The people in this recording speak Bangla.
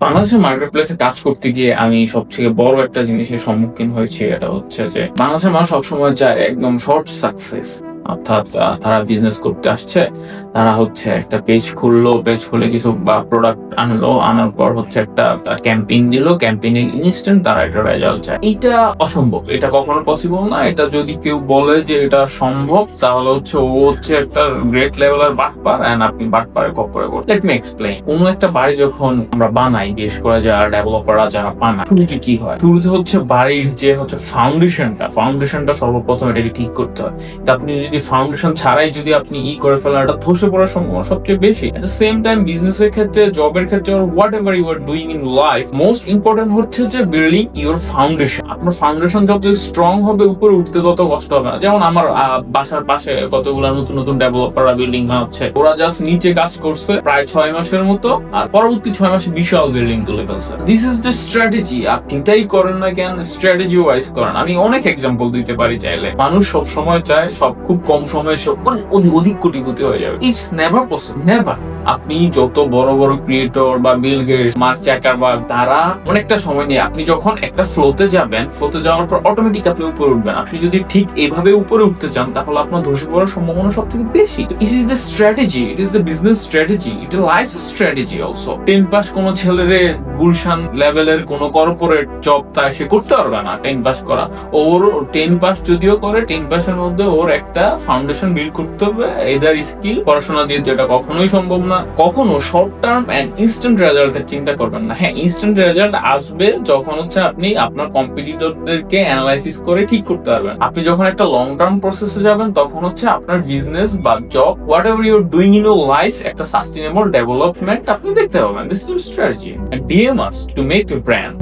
বাংলাদেশের মার্কেট প্লেসে কাজ করতে গিয়ে আমি সবথেকে বড় একটা জিনিসের সম্মুখীন হয়েছি, এটা হচ্ছে যে বাংলাদেশের মানুষ সবসময় চায় একদম শর্ট সাকসেস। অর্থাৎ তারা বিজনেস করতে আসছে, তারা হচ্ছে একটা পেজ খুললো, পেজ খুলে কিছু বা প্রোডাক্ট আনলো, আনার পর হচ্ছে একটা ক্যাম্পেইন দিল, ক্যাম্পেইনের ইনস্ট্যান্ট তারা একটা রেজাল্ট চায়। এটা অসম্ভব, এটা কখনো পসিবল না। এটা যদি কেউ বলে যে এটা সম্ভব, তাহলে হচ্ছে ও হচ্ছে একটা গ্রেট লেভেলের বাটপার, এন্ড আপনি বাটপারের কপরে পড়ছেন। Let me explain. কোনো একটা বাড়ি যখন আমরা বানাই, বিশেষ করে যারা ডেভেলপাররা যারা বানায়, শুরুতে কি হয়? শুরুতে হচ্ছে বাড়ির যে হচ্ছে ফাউন্ডেশনটা সর্বপ্রথম এটাকে ঠিক করতে হয়। তা আপনি যদি ফাউন্ডেশন ছাড়াই যদি আপনি করে ফেলেন, এটা ধসে পড়ার সম্ভাবনা সবচেয়ে বেশি। এট দ্য সেম টাইম বিজনেসের ক্ষেত্রে, জবের ক্ষেত্রে, whatever you are doing in life, most important হচ্ছে যে বিল্ডিং ইউর ফাউন্ডেশন। আপনার ফাউন্ডেশন যত স্ট্রং হবে, উপরে উঠতে তত কষ্ট হবে না। যেমন আমার বাসার পাশে কতগুলো নতুন নতুন ডেভেলপাররা বিল্ডিং বানাচ্ছে, ওরা জাস্ট নিচে কাজ করছে প্রায় 6 মাসের মতো, আর পরবর্তী 6 মাসে বিশাল বিল্ডিং তুলে ফেলছে। This is the strategy. আপনি এটাই করেন না কেন? স্ট্র্যাটেজি ওয়াইজ করেন। আমি অনেক এক্সাম্পল দিতে পারি চাইলে। মানুষ সব সময় চায় সব খুব কম সময়ে সব অধিক কোটিপতি হয়ে যাবে। It's never possible, never. আপনি যত বড় বড় ক্রিয়েটর বা বিল গেটস, মার্ক জাকারবার্গ, তারা অনেকটা সময় নিয়ে, আপনি যখন একটা ফ্লোতে যাবেন, ফ্লোতে যাওয়ার পর অটোমেটিক আপনি উপরে উঠবেন। আপনি যদি ঠিক এইভাবে উপরে উঠতে চান, তাহলে আপনার ধসে পড়ার সম্ভাবনা সব থেকে বেশি। It is the strategy, it is the business strategy, it is life strategy also. 10 pass কোনো ছেলেরে গুলশান লেভেলের কোনো কর্পোরেট জব তাই সে করতে পারবে না 10 পাস করা। ওর 10 পাস যদিও করে, 10 পাসের মধ্যে ওর একটা ফাউন্ডেশন বিল্ড করতে হবে, এদার স্কিল, পড়াশোনা দিয়ে। যেটা কখনোই সম্ভব না। কখনো শর্ট টার্ম এন্ড ইনস্ট্যান্ট রেজাল্টের চিন্তা করবেন না। হ্যাঁ, ইনস্ট্যান্ট রেজাল্ট আসবে যখন হচ্ছে আপনি আপনার কম্পিটিটরদেরকে অ্যানালাইসিস করে ঠিক করতে পারবেন। আপনি যখন একটা লং টার্ম প্রসেসে যাবেন, তখন হচ্ছে আপনার বিজনেস বা job, whatever you are doing in your life, একটা সাস্টেনেবল ডেভেলপমেন্ট আপনি দেখতে পাবেন। This is strategy. DM us to make a brand.